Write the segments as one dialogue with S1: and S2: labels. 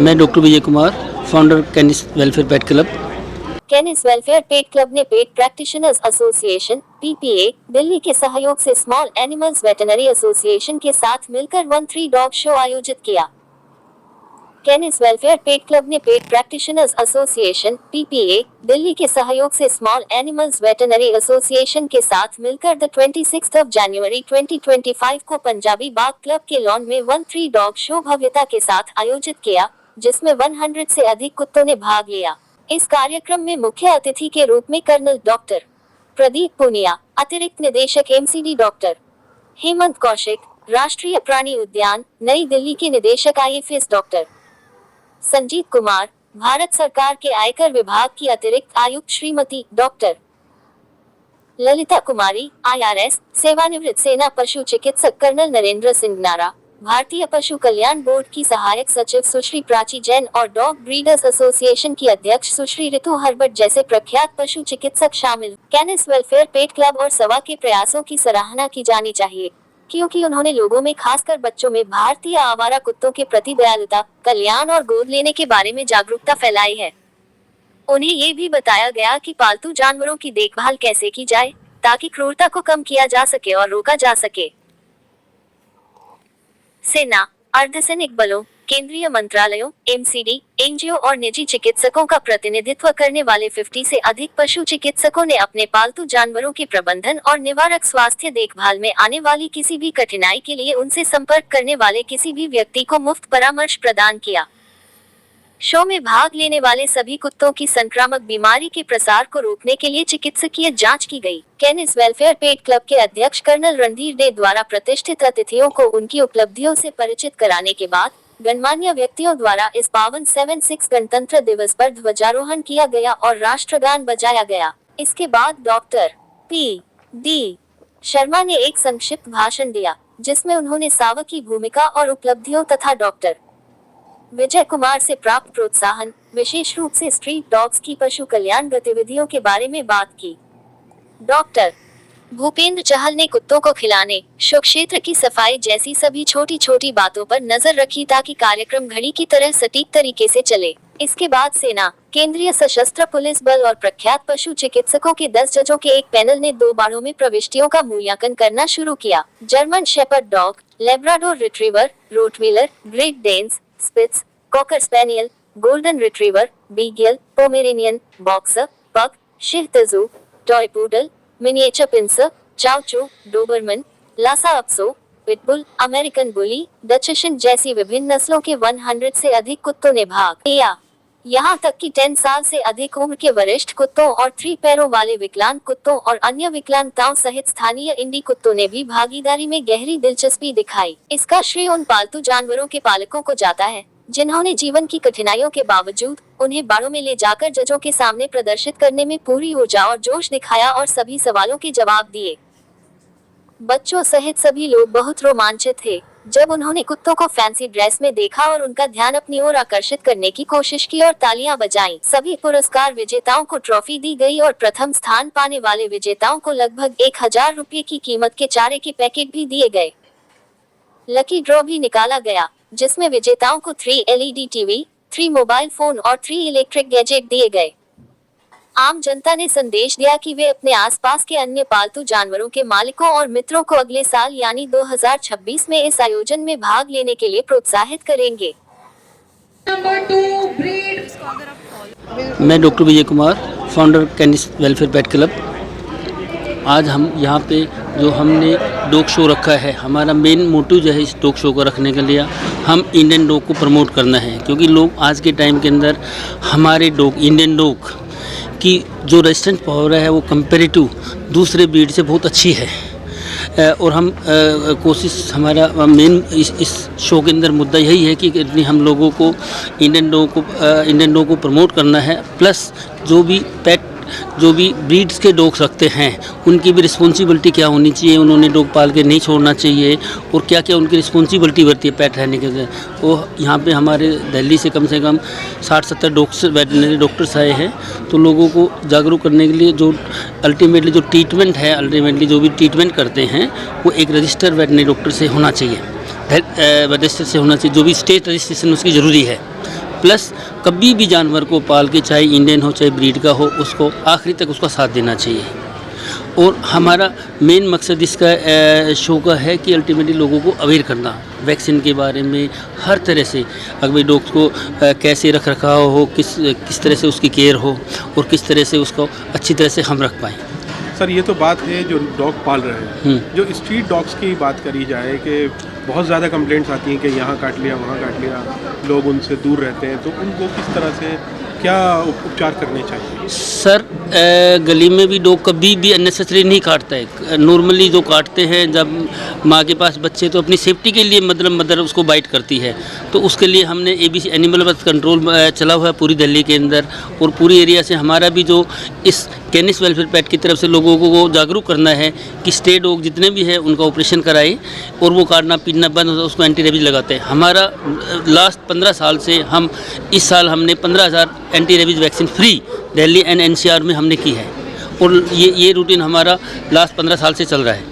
S1: मैं doctor Vijay Kumar, founder कैनिस welfare पेट club.
S2: कैनिस welfare पेट club ने पेट practitioners association (PPA) Delhi के सहयोग से स्मॉल एनिमल्स वेटरनरी एसोसिएशन के साथ मिलकर 1-3 डॉग शो आयोजित किया। कैनिस वेलफेयर पेट क्लब ने पेट प्रैक्टिशनर्स एसोसिएशन (पीपीए) दिल्ली के सहयोग से स्मॉल एनिमल्स वेटरनरी एसोसिएशन के साथ मिलकर 26 जनवरी 2025 को पंजाबी बाग क्लब के लॉन में 1-3 डॉग शो भव्यता के साथ आयोजित किया, जिसमें 100 से अधिक कुत्तों ने भाग लिया। इस कार्यक्रम में मुख्य अतिथि के रूप में कर्नल डॉक्टर प्रदीप पुनिया, अतिरिक्त निदेशक एमसीडी डॉक्टर हेमंत कौशिक, राष्ट्रीय प्राणी उद्यान नई दिल्ली के निदेशक आईएफएस डॉक्टर संजीत कुमार, भारत सरकार के आयकर विभाग की अतिरिक्त आयुक्त श्रीमती डॉक्टर ललिता कुमारी, आईआरएस, सेवानिवृत्त सेना पशु चिकित्सक कर्नल नरेंद्र सिंह नारा, भारतीय पशु कल्याण बोर्ड की सहायक सचिव सुश्री प्राची जैन और डॉग ब्रीडर्स एसोसिएशन की अध्यक्ष सुश्री ऋतु हर्बट जैसे प्रख्यात पशु चिकित्सक शामिल। कैनिस वेलफेयर पेट क्लब और सवा के प्रयासों की सराहना की जानी चाहिए, क्योंकि उन्होंने लोगों में, खासकर बच्चों में, भारतीय आवारा कुत्तों के प्रति दयालुता, कल्याण और गोद लेने के बारे में जागरूकता फैलाई है। उन्हें ये भी बताया गया कि पालतू जानवरों की देखभाल कैसे की जाए ताकि क्रूरता को कम किया जा सके और रोका जा सके। सेना, अर्धसैनिक बलों, केंद्रीय मंत्रालयों, एमसीडी, एनजीओ और निजी चिकित्सकों का प्रतिनिधित्व करने वाले 50 से अधिक पशु चिकित्सकों ने अपने पालतू जानवरों के प्रबंधन और निवारक स्वास्थ्य देखभाल में आने वाली किसी भी कठिनाई के लिए उनसे संपर्क करने वाले किसी भी व्यक्ति को मुफ्त परामर्श प्रदान किया। शो में भाग लेने वाले सभी कुत्तों की संक्रामक बीमारी के प्रसार को रोकने के लिए चिकित्सकीय जांच की गई। कैनिस वेलफेयर पेट क्लब के अध्यक्ष कर्नल रणधीर डे द्वारा प्रतिष्ठित अतिथियों को उनकी उपलब्धियों से परिचित कराने के बाद गणमान्य व्यक्तियों द्वारा इस पावन 7-6 गणतंत्र दिवस पर ध्वजारोहण किया गया और राष्ट्रगान बजाया गया। इसके बाद डॉक्टर पी.डी. शर्मा ने एक संक्षिप्त भाषण दिया, जिसमें उन्होंने सावा की भूमिका और उपलब्धियों तथा डॉक्टर विजय कुमार से प्राप्त प्रोत्साहन, विशेष रूप से स्ट्रीट डॉग्स की पशु कल्याण गतिविधियों के बारे में बात की। डॉक्टर भूपेंद्र चहल ने कुत्तों को खिलाने, शो क्षेत्र की सफाई जैसी सभी छोटी छोटी बातों पर नजर रखी ताकि कार्यक्रम घड़ी की तरह सटीक तरीके से चले। इसके बाद सेना, केंद्रीय सशस्त्र पुलिस बल और प्रख्यात पशु चिकित्सकों के 10 जजों के एक पैनल ने 2 बाड़ों में प्रविष्टियों का मूल्यांकन करना शुरू किया। German shepherd dog, Labrador retriever, rottweiler, great Danes, spitz, cocker spaniel, golden retriever, beagle, Pomeranian, boxer, pug, shih tzu, toy poodle, miniature pinscher, chow chow, Dobermann, Lhasa apso, pit bull, American bully, dachshund जैसी विभिन्न नस्लों के 100 से अधिक कुत्तों ने भाग लिया। यहाँ तक कि 10 साल से अधिक उम्र के वरिष्ठ कुत्तों और 3 पैरों वाले विकलांग कुत्तों और अन्य विकलांगताओं सहित स्थानीय इंडी कुत्तों ने भी भागीदारी में गहरी दिलचस्पी दिखाई। इसका श्रेय उन पालतू जानवरों के पालकों को जाता है, जिन्होंने जीवन की कठिनाइयों के बावजूद उन्हें बाड़ों में ले जाकर जजों के सामने प्रदर्शित करने में पूरी ऊर्जा और जोश दिखाया और सभी सवालों के जवाब दिए। बच्चों सहित सभी लोग बहुत रोमांचित थे जब उन्होंने कुत्तों को फैंसी ड्रेस में देखा और उनका ध्यान अपनी ओर आकर्षित करने की कोशिश की और तालियां बजाईं। सभी पुरस्कार विजेताओं को ट्रॉफी दी गई और प्रथम स्थान पाने वाले विजेताओं को लगभग 1000 रुपये की कीमत के चारे के पैकेट भी दिए गए। लकी ड्रॉ भी निकाला गया, जिसमें विजेताओं को 3 LED टीवी, 3 मोबाइल फोन और 3 इलेक्ट्रिक गैजेट दिए गए। आम जनता ने संदेश दिया कि वे अपने आसपास के अन्य पालतू जानवरों के मालिकों और मित्रों को अगले साल यानी 2026 में इस आयोजन में भाग लेने के लिए प्रोत्साहित करेंगे।
S1: मैं doctor Vijay Kumar, founder कैनिस welfare पेट क्लब। आज हम यहाँ पे जो हमने डॉग शो रखा है, हमारा मेन मोटिव जो है इस डॉग शो को रखने के लिए हम इंडियन डॉग को प्रमोट करना है, क्योंकि लोग आज के टाइम के अंदर हमारे डॉग, इंडियन डॉग की जो रेजिस्टेंस पावर है वो कंपेरेटिव दूसरे ब्रीड से बहुत अच्छी है। और हम कोशिश, हमारा मेन इस शो के अंदर मुद्दा यही है कि हम लोगों को इंडियन डॉग को प्रमोट करना है। प्लस जो भी ब्रीड्स के डॉग्स रखते हैं उनकी भी रिस्पॉन्सिबिलिटी क्या होनी चाहिए, उन्होंने डॉग पाल के नहीं छोड़ना चाहिए और क्या क्या उनकी रिस्पॉन्सिबिलिटी बढ़ती है पेट रहने के लिए। वो यहाँ पे हमारे दिल्ली से कम 60-70 डॉक्टर्स, वेटरनरी डॉक्टर्स आए हैं। तो लोगों को जागरूक करने के लिए जो अल्टीमेटली जो ट्रीटमेंट करते हैं वो एक रजिस्टर्ड वेटरनरी डॉक्टर से होना चाहिए, रजिस्टर से होना चाहिए, जो भी स्टेट रजिस्ट्रेशन उसकी ज़रूरी है। प्लस कभी भी जानवर को पाल के, चाहे इंडियन हो चाहे ब्रीड का हो, उसको आखिरी तक उसका साथ देना चाहिए। और हमारा मेन मकसद इसका शो का है कि अल्टीमेटली लोगों को अवेयर करना वैक्सीन के बारे में, हर तरह से अगर डॉग्स को कैसे रख रखाव हो, किस तरह से उसकी केयर हो और किस तरह से उसको अच्छी तरह से हम रख पाएँ।
S3: सर ये तो बात है जो डॉग पाल रहे हैं, जो स्ट्रीट डॉग्स की बात करी जाए कि बहुत ज़्यादा कंप्लेंट्स आती हैं कि यहाँ काट लिया वहाँ काट लिया, लोग उनसे दूर रहते हैं, तो उनको किस तरह से क्या उपचार करने चाहिए?
S1: सर गली में भी डॉग कभी भी अननेसेसरी नहीं काटता है। नॉर्मली जो काटते हैं जब माँ के पास बच्चे, तो अपनी सेफ्टी के लिए मतलब मदर उसको बाइट करती है, तो उसके लिए हमने ABC एनिमल बर्थ कंट्रोल चला हुआ है पूरी दिल्ली के अंदर, और पूरी एरिया से हमारा भी जो इस कैनिस वेलफेयर पैट की तरफ से लोगों को जागरूक करना है कि स्टे डॉग जितने भी हैं उनका ऑपरेशन कराए और वो काटना पीटना बंद हो, उसको एंटी रेबीज लगाते हैं। हमारा लास्ट 15 साल से हम इस साल हमने 15,000 anti rabies vaccine free Delhi and NCR में हमने की है, और ये रूटीन हमारा लास्ट 15 साल से चल रहा है।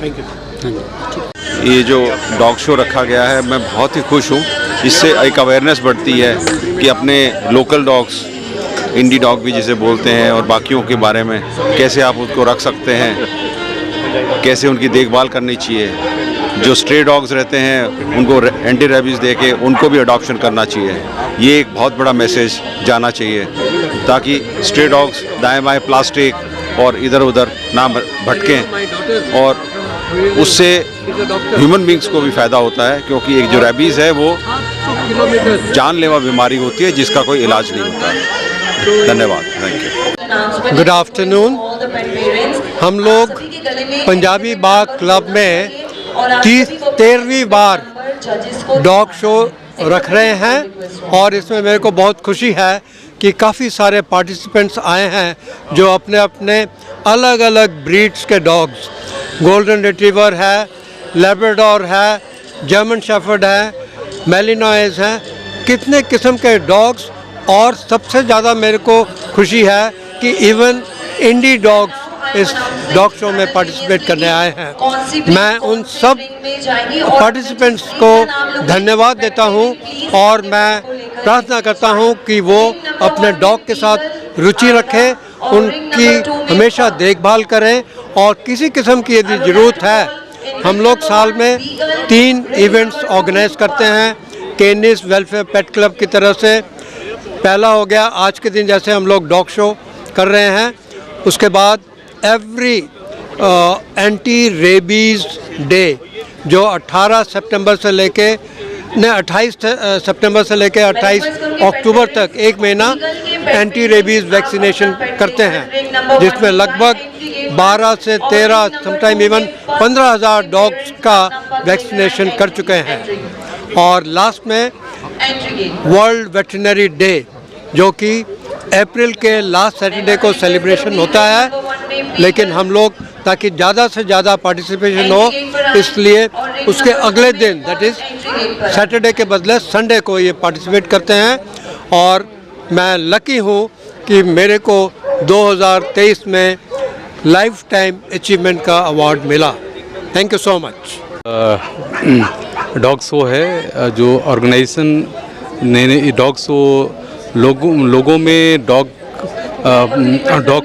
S3: Thank you.
S1: हाँ जी।
S4: ये जो डॉग शो रखा गया है, मैं बहुत ही खुश हूँ। इससे एक अवेयरनेस बढ़ती है कि अपने लोकल डॉग्स, इंडी डॉग भी जिसे बोलते हैं, और बाकियों के बारे में कैसे आप उसको रख सकते हैं, कैसे उनकी देखभाल करनी चाहिए। जो स्ट्रे डॉग्स रहते हैं उनको एंटी रेबीज़ दे के उनको भी अडॉप्शन करना चाहिए। ये एक बहुत बड़ा मैसेज जाना चाहिए ताकि स्ट्रे डॉग्स दाएं बाएं प्लास्टिक और इधर उधर ना भटकें, और उससे ह्यूमन बींग्स को भी फ़ायदा होता है, क्योंकि एक जो रेबीज़ है वो जानलेवा बीमारी होती है जिसका कोई इलाज नहीं होता है। धन्यवाद। Thank you.
S5: Good afternoon. हम लोग पंजाबी बाग क्लब में 13वीं बार डॉग शो रख रहे हैं, और इसमें मेरे को बहुत खुशी है कि काफ़ी सारे पार्टिसिपेंट्स आए हैं जो अपने अपने अलग अलग ब्रीड्स के डॉग्स, गोल्डन रिट्रीवर है, लैब्राडोर है, जर्मन शेफर्ड है, मैलिनॉइज हैं, कितने किस्म के डॉग्स। और सबसे ज़्यादा मेरे को खुशी है कि इवन इंडी डॉग्स इस डॉग शो में पार्टिसिपेट करने आए हैं। मैं उन सब पार्टिसिपेंट्स को धन्यवाद देता हूं, और मैं प्रार्थना करता हूं कि वो अपने डॉग के साथ रुचि रखें, उनकी हमेशा देखभाल करें, और किसी किस्म की यदि ज़रूरत है, हम लोग साल में 3 इवेंट्स ऑर्गेनाइज करते हैं कैनिस वेलफेयर पेट क्लब की तरफ से। पहला हो गया आज के दिन जैसे हम लोग डॉग शो कर रहे हैं, उसके बाद एवरी एंटी रेबीज़ डे जो 18 सितंबर से लेके 28 सितंबर से लेके 28 अक्टूबर तक एक महीना एंटी रेबीज़ वैक्सीनेशन करते हैं, जिसमें लगभग 12 से 13 समटाइम इवन 15,000 डॉग्स का वैक्सीनेशन कर चुके हैं। और लास्ट में वर्ल्ड वेटरनरी डे जो कि अप्रैल के लास्ट सैटरडे को सेलिब्रेशन होता है, लेकिन हम लोग ताकि ज़्यादा से ज़्यादा पार्टिसिपेशन हो, इसलिए उसके अगले दिन दैट इज़ सैटरडे के बदले संडे को ये पार्टिसिपेट करते हैं। और मैं लकी हूँ कि मेरे को 2023 में लाइफ टाइम अचीवमेंट का अवार्ड मिला। Thank you so much.
S6: Dog show है जो ऑर्गेनाइजेशन ने डॉग शो लोगों में डॉग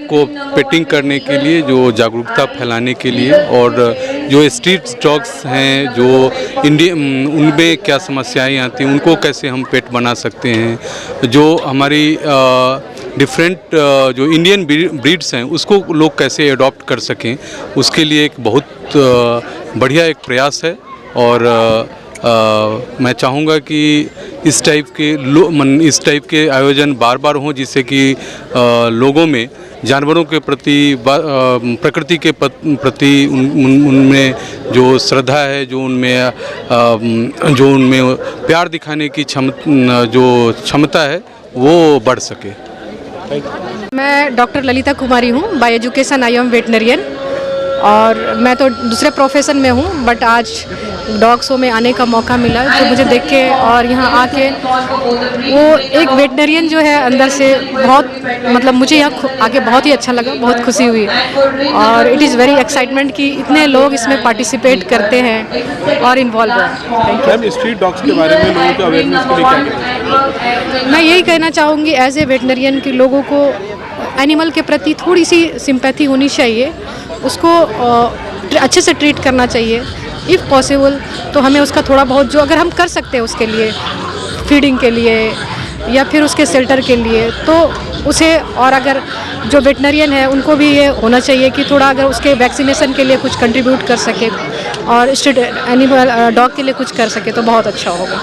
S6: को पेटिंग करने के लिए, जो जागरूकता फैलाने के लिए, और जो स्ट्रीट डॉग्स हैं जो उनमें क्या समस्याएं आती हैं उनको कैसे हम पेट बना सकते हैं, जो हमारी डिफरेंट जो इंडियन ब्रीड्स हैं उसको लोग कैसे अडॉप्ट कर सकें, उसके लिए एक बहुत बढ़िया एक प्रयास है। और मैं चाहूँगा कि इस टाइप के आयोजन बार बार हों, जिससे कि लोगों में जानवरों के प्रति, प्रकृति के प्रति उनमें जो श्रद्धा है, जो उनमें प्यार दिखाने की क्षमता है वो बढ़ सके।
S7: मैं डॉक्टर ललिता कुमारी हूँ, bye education I am veterinarian. और मैं तो दूसरे प्रोफेशन में हूँ, बट आज डॉग शो में आने का मौका मिला तो मुझे देख के और यहाँ आके वो एक वेटनरियन जो है अंदर से बहुत, मतलब मुझे यहाँ आके बहुत ही अच्छा लगा, बहुत खुशी हुई और इट इज़ वेरी एक्साइटमेंट कि इतने लोग इसमें पार्टिसिपेट करते हैं और इन्वॉल्व हैं।
S3: मैम, स्ट्रीट डॉग्स के बारे में लोगों को अवेयरनेस के लिए क्या कहना है?
S7: मैं यही कहना चाहूँगी एज ए वेटनरियन कि लोगों को एनिमल के प्रति थोड़ी सी सिंपैथी होनी चाहिए, उसको अच्छे से ट्रीट करना चाहिए इफ़ पॉसिबल। तो हमें उसका थोड़ा बहुत जो अगर हम कर सकते हैं उसके लिए, फीडिंग के लिए या फिर उसके शेल्टर के लिए, तो उसे, और अगर जो वेटनरियन है उनको भी ये होना चाहिए कि थोड़ा अगर उसके वैक्सीनेशन के लिए कुछ कंट्रीब्यूट कर सके और स्ट्रीट एनिमल डॉग के लिए कुछ कर सके तो बहुत अच्छा होगा।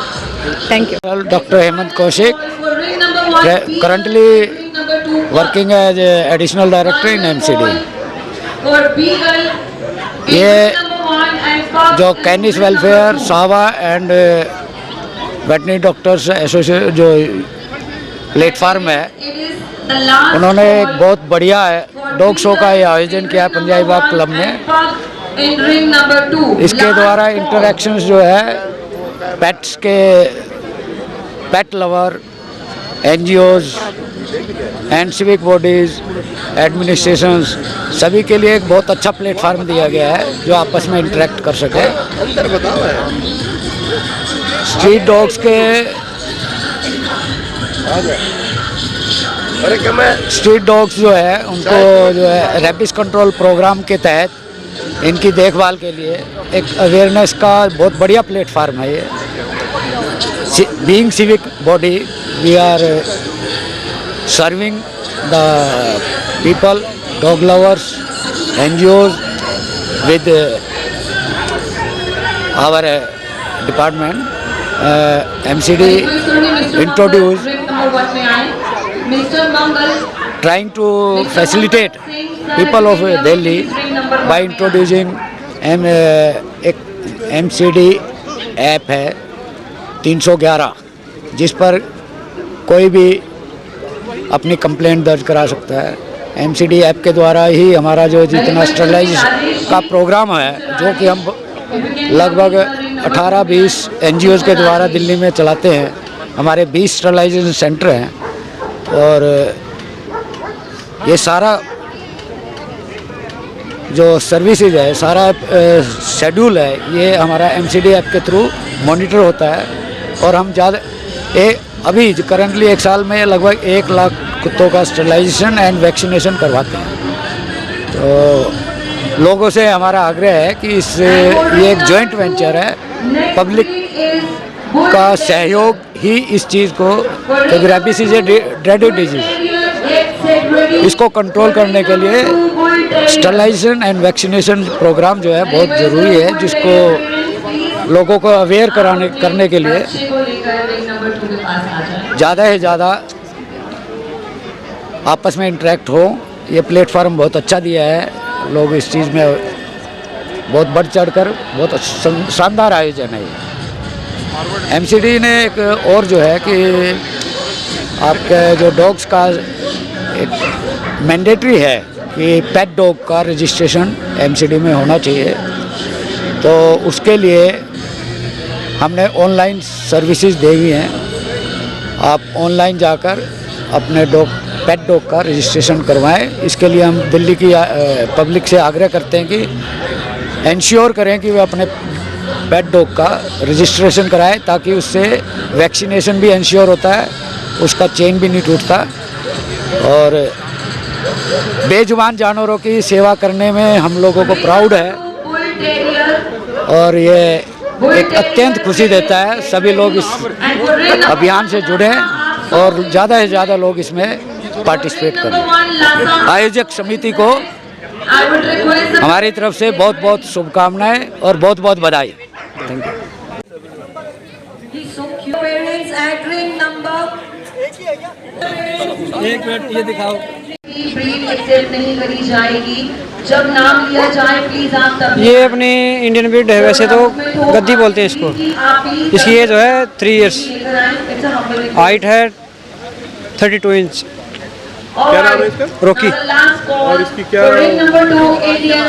S7: Thank you.
S8: Doctor Hemant Kaushik, currently working as additional director in MCD. ये जो कैनिस वेलफेयर सावा एंड वेटनरी डॉक्टर्स एसोसिएशन जो प्लेटफार्म है, उन्होंने एक बहुत बढ़िया डॉग शो का ये आयोजन किया है पंजाबी बाग क्लब में। इसके द्वारा इंटरेक्शंस जो है पेट्स के, पेट lover, NGOs and civic bodies, administrations, सभी के लिए एक बहुत अच्छा प्लेटफार्म दिया गया है जो आपस में इंटरेक्ट कर सके। स्ट्रीट डॉग्स के, स्ट्रीट डॉग्स जो है उनको जो है रेबिस कंट्रोल प्रोग्राम के तहत इनकी देखभाल के लिए एक अवेयरनेस का बहुत बढ़िया प्लेटफार्म है ये। Being civic body, we are serving the people, dog lovers, NGOs with our department. MCD introduced trying to facilitate people of Delhi by introducing एक MCD ऐप है 311, जिस पर कोई भी अपनी कंप्लेंट दर्ज करा सकता है। एमसीडी ऐप के द्वारा ही हमारा जो जितना स्टरलाइज का प्रोग्राम है, जो कि हम लगभग 18-20 एनजीओज़ के द्वारा दिल्ली में चलाते हैं, हमारे 20 स्टरलाइजेशन सेंटर हैं और ये सारा जो सर्विसेज है, सारा शेड्यूल है, ये हमारा एमसीडी ऐप के थ्रू मॉनिटर होता है और हम अभी करंटली एक साल में लगभग 1 लाख कुत्तों का स्टरलाइजेशन एंड वैक्सीनेशन करवाते हैं। तो लोगों से हमारा आग्रह है कि ये एक जॉइंट वेंचर है, पब्लिक का सहयोग ही इस चीज़ को, क्योंकि rabies is a dreaded disease, इसको कंट्रोल करने के लिए स्टरलाइजेशन एंड वैक्सीनेशन प्रोग्राम जो है बहुत ज़रूरी है, जिसको लोगों को अवेयर करने के लिए ज़्यादा से ज़्यादा आपस में इंटरेक्ट हो। ये प्लेटफार्म बहुत अच्छा दिया है, लोग इस चीज़ में बहुत बढ़ चढ़ कर, बहुत शानदार आयोजन है ये। एमसीडी ने एक और जो है कि आपके जो डॉग्स का एक मैंडेटरी है कि पेट डॉग का रजिस्ट्रेशन एमसीडी में होना चाहिए, तो उसके लिए हमने ऑनलाइन सर्विसेज दी हुई हैं। आप ऑनलाइन जाकर अपने पेट डॉग का रजिस्ट्रेशन करवाएं। इसके लिए हम दिल्ली की पब्लिक से आग्रह करते हैं कि इंश्योर करें कि वे अपने पेट डॉग का रजिस्ट्रेशन कराएं, ताकि उससे वैक्सीनेशन भी इंश्योर होता है, उसका चेन भी नहीं टूटता। और बेजुबान जानवरों की सेवा करने में हम लोगों को प्राउड है और ये एक अत्यंत खुशी देता है। सभी लोग इस अभियान से जुड़े और ज़्यादा से ज़्यादा लोग इसमें पार्टिसिपेट करें। आयोजक समिति को हमारी तरफ से बहुत बहुत शुभकामनाएं और बहुत बहुत बधाई। Thank you.
S9: एक मिनट ये दिखाओ।
S10: ब्रीड एक्सेप्ट नहीं करी जाएगी। जब नाम लिया जाए प्लीज आप तब।
S9: ये अपनी इंडियन ब्रीड है, वैसे तो गद्दी बोलते हैं इसको। इसकी एज जो है 3 इयर्स, हाइट है 32 इंच
S3: क्या नाम है इसका?
S9: रॉकी।
S3: और इसकी क्या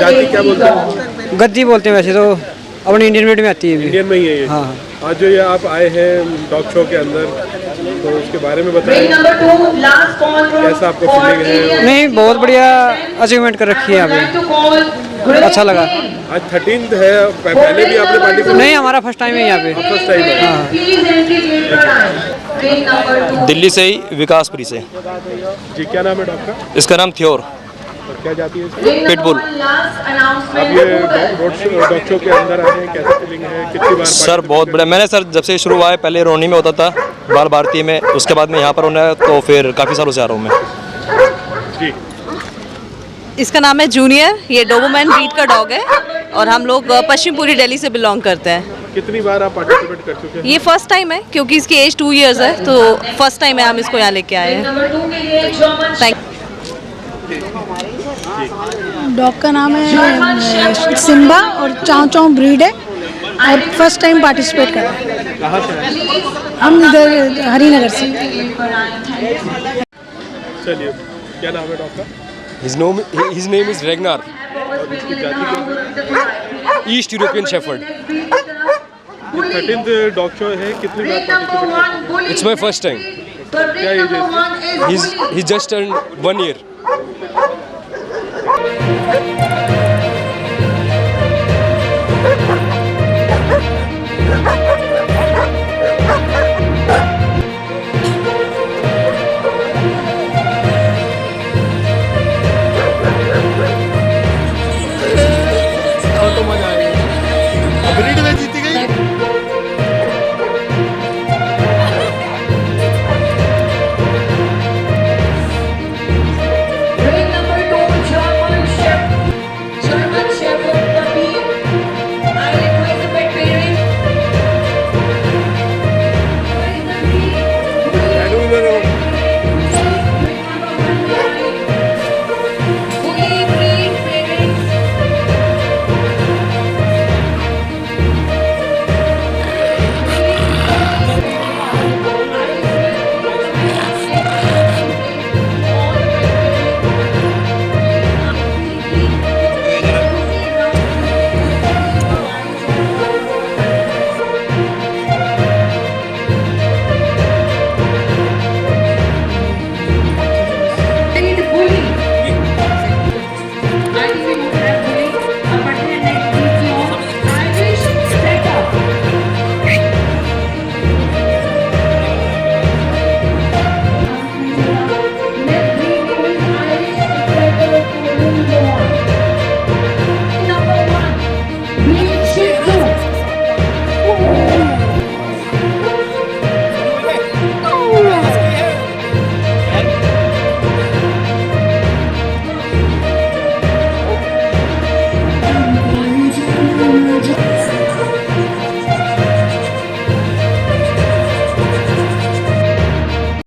S3: जाति क्या बोलते हैं?
S9: गद्दी बोलते हैं वैसे तो, अपने इंडियन ब्रीड में आती है ये भी।
S3: इंडियन में ही है ये।
S9: हाँ।
S3: आज जो ये आप आए हैं डॉग शो के अंदर, तो उसके बारे में बताएं, कैसा आपको फीलिंग है?
S9: नहीं, बहुत बढ़िया अचीवमेंट कर रखी है यहाँ पे, अच्छा लगा।
S3: आज 13th है, पहले भी आपने पार्टिसिपेट?
S9: नहीं, हमारा फर्स्ट टाइम है यहाँ पे।
S3: फर्स्ट टाइम है।
S11: दिल्ली से ही, विकासपुरी से।
S3: जी, क्या नाम है डॉग का?
S11: इसका नाम थ्योर।
S3: और क्या जाती है इसकी?
S11: पिटबुल।
S3: अब ये डॉग शो के अंदर आए हैं, कैसा फीलिंग है? कितनी बार?
S11: सर बहुत बढ़िया। मैंने सर जब से शुरू हुआ है, पहले रोनी में होता था, बाल भारती में, उसके बाद में यहाँ पर होना है, तो फिर काफ़ी सालों से आ रहा हूँ मैं।
S3: जी।
S12: इसका नाम है जूनियर, ये डोबरमैन ब्रीड का डॉग है और हम लोग पश्चिमपुरी दिल्ली से बिलोंग करते हैं।
S3: कितनी बार आप पार्टिसिपेट कर चुके हैं?
S12: ये फर्स्ट टाइम है क्योंकि इसकी एज 2 इयर्स है, तो फर्स्ट टाइम है हम इसको यहाँ लेके आए हैं। थैंक।
S7: डॉग का नाम है सिम्बा और चाव चाव ब्रीड है और फर्स्ट टाइम पार्टिसिपेट कर रहे हैं।
S3: कहाँ से आए?
S7: हम इधर हरिनगर से।
S3: चलिए, क्या नाम है डॉग का?
S11: His name is Ragnar,
S3: और इसकी जाति क्या है?
S11: East European Shepherd.
S3: 13th dog show है, कितनी बार पार्टिसिपेट कर चुके हैं?
S11: It's my first time.
S3: क्या एज है इसकी?
S11: He's just turned 1 year.